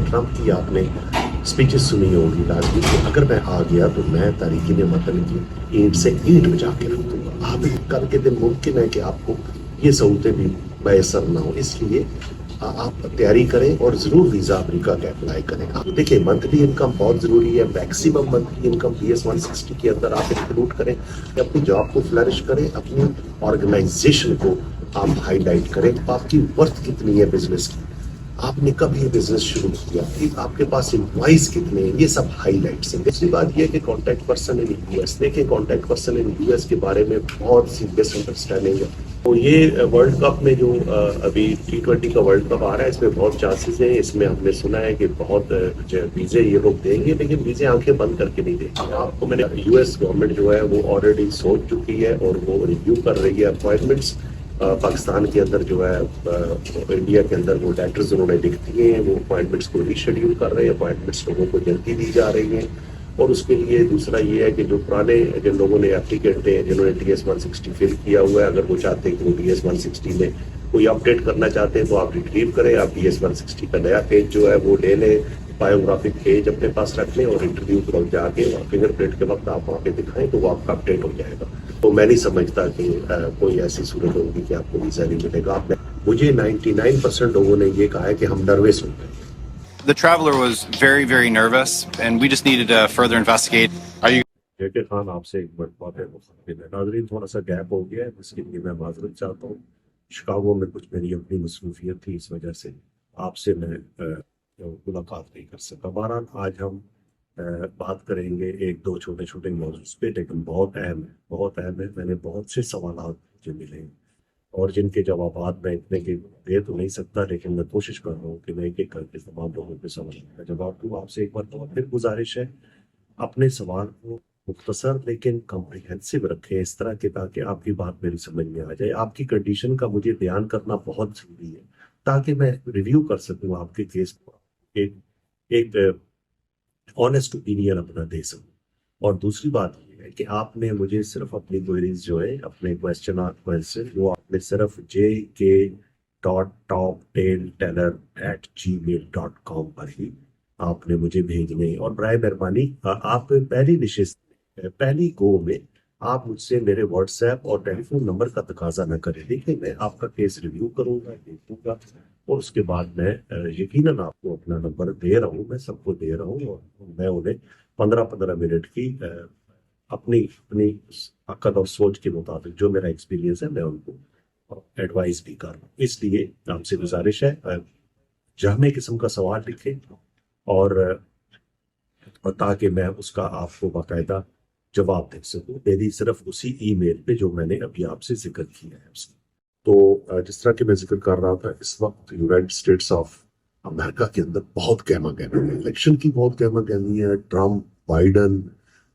Trump کی آپ نے اسپیچز سنی ہوگی لازمی کہ اگر میں آ گیا تو میں تاریخین وطن کی اینٹ سے اینٹ بجا کے رکھ دوں گا. آپ کل کے دن ممکن ہے کہ آپ کو یہ سہولتیں بھی میسر نہ ہوں, اس لیے آپ تیاری کریں اور ضرور ویزا امریکہ کا اپلائی کریں. آپ دیکھیں منتھلی انکم بہت ضروری ہے, میکسیمم منتھلی انکم BS-160 کے اندر آپ انکلوڈ کریں, اپنی جاب کو فلرش کریں, اپنی آرگنائزیشن کو آپ ہائی لائٹ کریں. آپ کی ورتھ کتنی ہے بزنس کی, آپ نے کب یہ بزنس شروع کیا, آپ کے پاس امپلائز کتنے ہیں, یہ سب ہائی لائٹس ہیں. دوسری بات یہ کہ کانٹیکٹ پرسن ان US, دیکھیں کانٹیکٹ پرسن ان US کے بارے میں بہت سی مس انڈرسٹینڈنگ ہے. تو یہ ورلڈ کپ میں جو ابھی T20 کا ورلڈ کپ آ رہا ہے, اس میں بہت چانسز ہیں. اس میں ہم نے سنا ہے کہ بہت ویزے یہ لوگ دیں گے, لیکن ویزے آنکھیں بند کر کے نہیں دیں گے. آپ کو میں نے US گورنمنٹ جو ہے وہ آلریڈی سوچ چکی ہے اور وہ ریویو کر رہی ہے اپوائنٹمنٹس. پاکستان کے اندر جو ہے انڈیا کے اندر وہ لیٹرز انہوں نے لکھ دیے ہیں, وہ اپوائنٹمنٹس کو ریشیڈیول کر رہے ہیں, اپوائنٹمنٹس لوگوں کو جلدی دی جا رہی ہیں. اور اس کے لیے دوسرا یہ ہے کہ جو پرانے جن لوگوں نے اپلیکینٹ ہیں جنہوں نے DS-160 فل کیا ہوا ہے, اگر وہ چاہتے ہیں کہ وہ DS-160 میں کوئی اپڈیٹ کرنا چاہتے ہیں تو آپ ریٹریو کریں, آپ DS-160 کا نیا پیج جو ہے وہ لے لیں, بایوگرافک پیج اپنے پاس رکھ لیں اور انٹرویو پر جا کے فنگر پرنٹ کے وقت آپ وہاں پہ دکھائیں تو وہ آپ کا اپڈیٹ ہو جائے گا. تو میں نہیں سمجھتا کہ کوئی ایسی صورت ہوگی کہ آپ کو ویزا نہیں ملے گا. مجھے 99% لوگوں نے یہ کہا ہے کہ ہم نروس ہو گئے. The traveler was very, very nervous, and we just needed to further investigate. Are you جیکے Khan آپ سے ایک بات ہے ناظرین, تھوڑا سا گیپ ہو گیا ہے, اس کے لیے میں معذرت چاہتا ہوں. شکاگو میں کچھ میری اپنی مصروفیت تھی, اس وجہ سے آپ سے میں ملاقات نہیں کر سکا. بہرحال آج ہم بات کریں گے ایک دو چھوٹے چھوٹے موضوع پہ, لیکن بہت اہم ہے, بہت اہم ہے. میں نے بہت سے سوالات مجھے ملے ہیں اور جن کے جوابات میں اتنے کے دے تو نہیں سکتا, لیکن میں کوشش کر رہا ہوں کہ میں ایک ایک کر کے تمام لوگوں کے سوالات کا جواب دوں. آپ سے ایک بار تو پھر گزارش ہے, اپنے سوال کو مختصر لیکن کمپریہنسو رکھیں اس طرح کہ تاکہ آپ کی بات میری سمجھ میں آ جائے. آپ کی کنڈیشن کا مجھے بیان کرنا بہت ضروری ہے تاکہ میں ریویو کر سکوں آپ کے کیس کو, ایک آنیسٹ اوپینین اپنا دے سکوں. اور دوسری بات یہ ہے کہ آپ نے مجھے صرف اپنی کوئریز جو ہے, اپنے کویسچن وہ آپ نے صرف jk.toptailteller@gmail.com پر ہی آپ نے مجھے بھیجنے, اور برائے مہربانی آپ پہلی نشست پہلی گو میں آپ مجھ سے میرے واٹس ایپ اور ٹیلی فون نمبر کا تقاضا نہ کریں. دیکھیں میں آپ کا کیس ریویو کروں گا, دیکھوں گا, اور اس کے بعد میں یقیناً آپ کو اپنا نمبر دے رہا ہوں, میں سب کو دے رہا ہوں, اور میں انہیں 15 منٹ کی اپنی عقل اور سوچ کے مطابق جو میرا ایکسپیرینس ہے میں ان کو ایڈوائز بھی کر رہا ہوں. اس لیے آپ سے گزارش ہے جامع قسم کا سوال لکھیں اور تاکہ میں اس کا آپ کو باقاعدہ جواب دے سکوں, میری صرف اسی ای میل پہ جو میں نے ابھی آپ سے ذکر کیا ہے اس. تو جس طرح کہ میں ذکر کر رہا تھا, اس وقت یونائٹڈ اسٹیٹس آف امریکہ کے اندر بہت گہما گہمی ہے, الیکشن کی بہت گہما گہمی ہے. ٹرمپ, بائیڈن,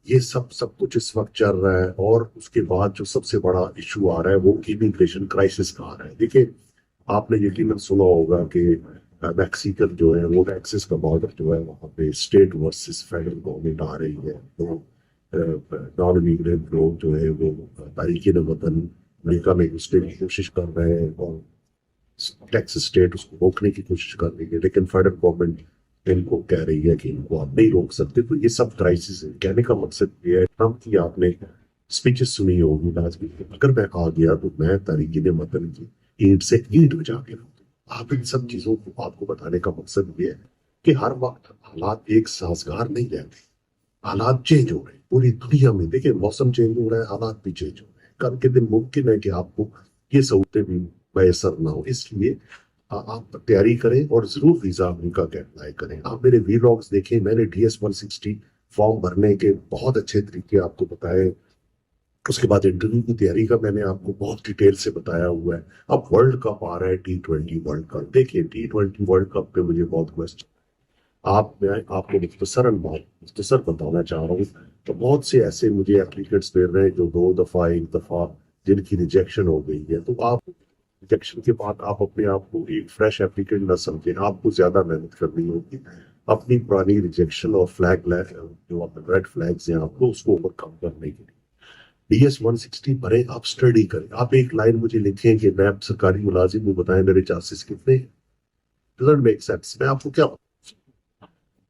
یہ سب کچھ اس وقت چل رہا ہے, اور اس کے بعد جو سب سے بڑا ایشو آ رہا ہے وہ امیگریشن کرائسس کا آ رہا ہے. دیکھیں آپ نے یقیناً سنا ہوگا کہ میکسیکن جو ہے وہ ٹیکسس کا بارڈر جو ہے وہاں پہ اسٹیٹ ورسز فیڈرل گورنمنٹ آ رہی ہے. تو نان امیگرینٹ لوگ جو ہے وہ تارکین وطن امریکہ میں گھسنے کی کوشش کر رہے ہیں, اور ٹیکس اسٹیٹ اس کو روکنے کی کوشش کر رہی ہے, لیکن فیڈرل گورنمنٹ ان کو کہہ رہی ہے کہ ان کو آپ نہیں روک سکتے. تو یہ سب کرائسس ہے. کہنے کا مقصد یہ ہے, ٹرمپ کی آپ نے اسپیچز سنی ہوگی لازمی کہ اگر میں آ گیا تو میں تارکین وطن کی اینٹ سے اینٹ بجا کے رکھ دوں. آپ ان سب چیزوں کو آپ کو بتانے کا مقصد یہ ہے کہ ہر وقت حالات ایک سازگار نہیں رہتے, حالات چینج ہو رہے ہیں پوری دنیا میں. دیکھیں موسم چینج ہو رہا ہے, حالات بھی چینج ہو رہے ہیں. کل کے دن ممکن ہے کہ آپ کو یہ سہولتیں بھی میسر نہ ہو, اس لیے آپ تیاری کریں اور ضرور ویزا امریکہ کا اپلائی کریں. آپ میرے ولاگز دیکھیں, میں نے DS-160 فارم بھرنے کے بہت اچھے طریقے آپ کو بتائے. اس کے بعد انٹرویو کی تیاری کا میں نے آپ کو بہت ڈیٹیل سے بتایا ہوا ہے. اب ورلڈ کپ آ رہا ہے, T20 ورلڈ کپ. دیکھیں T20 ورلڈ کپ پہ مجھے بہت کوشچن, میں آپ کو مختصر بتانا چاہ رہا ہوں. تو بہت سے ایسے مجھے اپلیکینٹس مل رہے ہیں جو ایک دفعہ جن کی ریجیکشن ہو گئی ہے. تو آپ ریجیکشن کے بعد آپ اپنے آپ کو ایک فریش اپلیکینٹ نہ سمجھیں, آپ کو زیادہ محنت کرنی ہوگی. اپنی پرانی ریجیکشن اور جو ریڈ فلیگز ہیں آپ کو اس کو اوور کم کرنے کے لیے DS-160 بھریں, آپ اسٹڈی کریں. آپ ایک لائن مجھے لکھیں کہ میں سرکاری ملازم ہوں, بتائیں میرے چانسز کتنے. Doesn't make sense. میں آپ کو کیا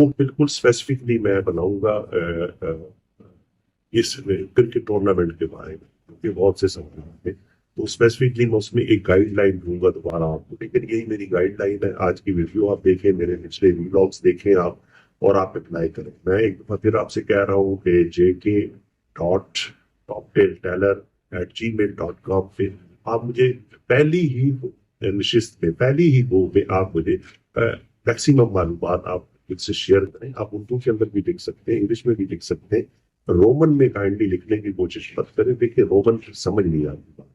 وہ بالکل اسپیسیفکلی میں بناؤں گا اس کرکٹ ٹورنامنٹ کے بارے میں، کیونکہ بہت سے سوال ہیں تو اسپیسیفکلی میں اس میں ایک گائیڈ لائن دوں گا دوبارہ آپ کو، لیکن یہی میری گائیڈ لائن ہے. آج کی ویڈیو آپ دیکھیں، میرے پچھلے ولاگس دیکھیں آپ، اور آپ اپلائی کریں. میں ایک دفعہ پھر آپ سے کہہ رہا ہوں کہ jk.toptailteller@gmail.com پہ آپ مجھے پہلی ہی نشست میں، پہلی ہی گو میں آپ مجھے میکسیمم معلومات آپ مجھ سے شیئر کریں. آپ اردو کے اندر بھی لکھ سکتے ہیں، انگلش میں بھی لکھ سکتے ہیں، رومن میں کائنڈلی لکھنے کی کوشش مت کریں. دیکھیں رومن سمجھ نہیں آتی بات.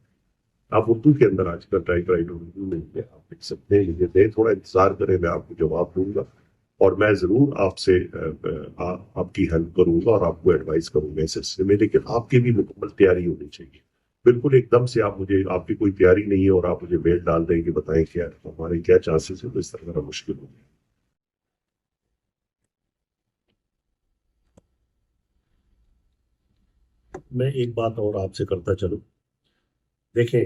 آپ اردو کے اندر آج کل اردو میں آپ لکھ سکتے ہیں. مجھے دیں، تھوڑا انتظار کریں، میں آپ کو جواب دوں گا، اور میں ضرور آپ سے آپ کی ہیلپ کروں گا اور آپ کو ایڈوائز کروں گا اس سلسلے میں. لیکن آپ کی بھی مکمل تیاری ہونی چاہیے. بالکل ایک دم سے آپ کی کوئی تیاری نہیں ہے اور آپ مجھے میل ڈال دیں کہ بتائیں کیا ہمارے کیا چانسز ہیں، تو اس طرح میرا مشکل ہو گیا. میں ایک بات اور آپ سے کرتا چلوں. دیکھیں،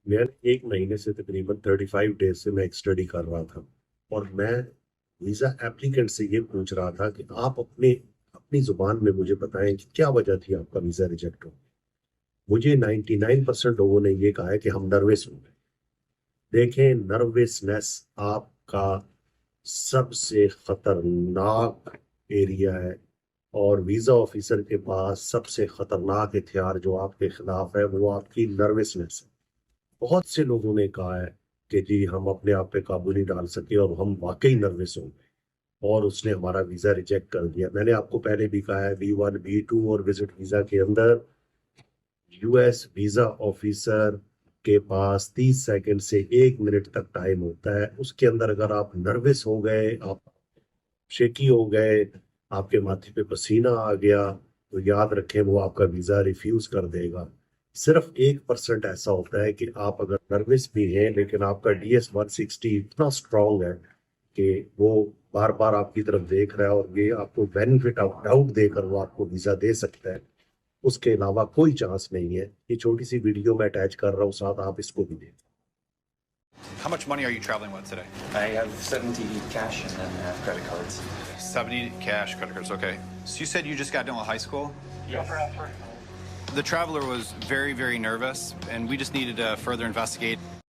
میں ایک مہینے سے تقریباً 35 ڈیز سے میں ایک اسٹڈی کر رہا تھا، اور میں ویزا ایپلیکنٹ سے یہ پوچھ رہا تھا کہ آپ اپنی زبان میں مجھے بتائیں کہ کیا وجہ تھی آپ کا ویزا ریجیکٹ ہو. مجھے 99% لوگوں نے یہ کہا ہے کہ ہم نروس ہو گئے. دیکھیں، نروسنس آپ کا سب سے خطرناک ایریا ہے، اور ویزا آفیسر کے پاس سب سے خطرناک ہتھیار جو آپ کے خلاف ہے وہ آپ کی نروسنس ہے. بہت سے لوگوں نے کہا ہے کہ جی ہم اپنے آپ پہ قابو نہیں ڈال سکے اور ہم واقعی نروس ہو گئے اور اس نے ہمارا ویزا ریجیکٹ کر دیا. میں نے آپ کو پہلے بھی کہا ہے B1 B2 اور وزٹ ویزا کے اندر US ویزا آفیسر کے پاس 30 سیکنڈ سے 1 منٹ تک ٹائم ہوتا ہے. اس کے اندر اگر آپ نروس ہو گئے، آپ شیکی ہو گئے، آپ کے ماتھے پہ پسینہ آ گیا، تو یاد رکھیں وہ آپ کا ویزا ریفیوز کر دے گا. صرف 1% ایسا ہوتا ہے کہ آپ اگر نروس بھی ہیں لیکن آپ کا DS-160 اتنا اسٹرانگ ہے کہ وہ بار بار آپ کی طرف دیکھ رہا ہے اور یہ آپ کو بینیفٹ آف ڈاؤٹ دے کر وہ آپ کو ویزا دے سکتا ہے. اس کے علاوہ کوئی چانس نہیں ہے. یہ چھوٹی سی ویڈیو میں اٹیچ کر رہا ہوں ساتھ، آپ اس کو بھی دیکھیں. How much money are you traveling with today? I have 70 cash and then credit cards. 70 cash, credit cards, okay. So you said you just got done with high school? Yes. The traveler was very, very nervous, and we just needed to further investigate.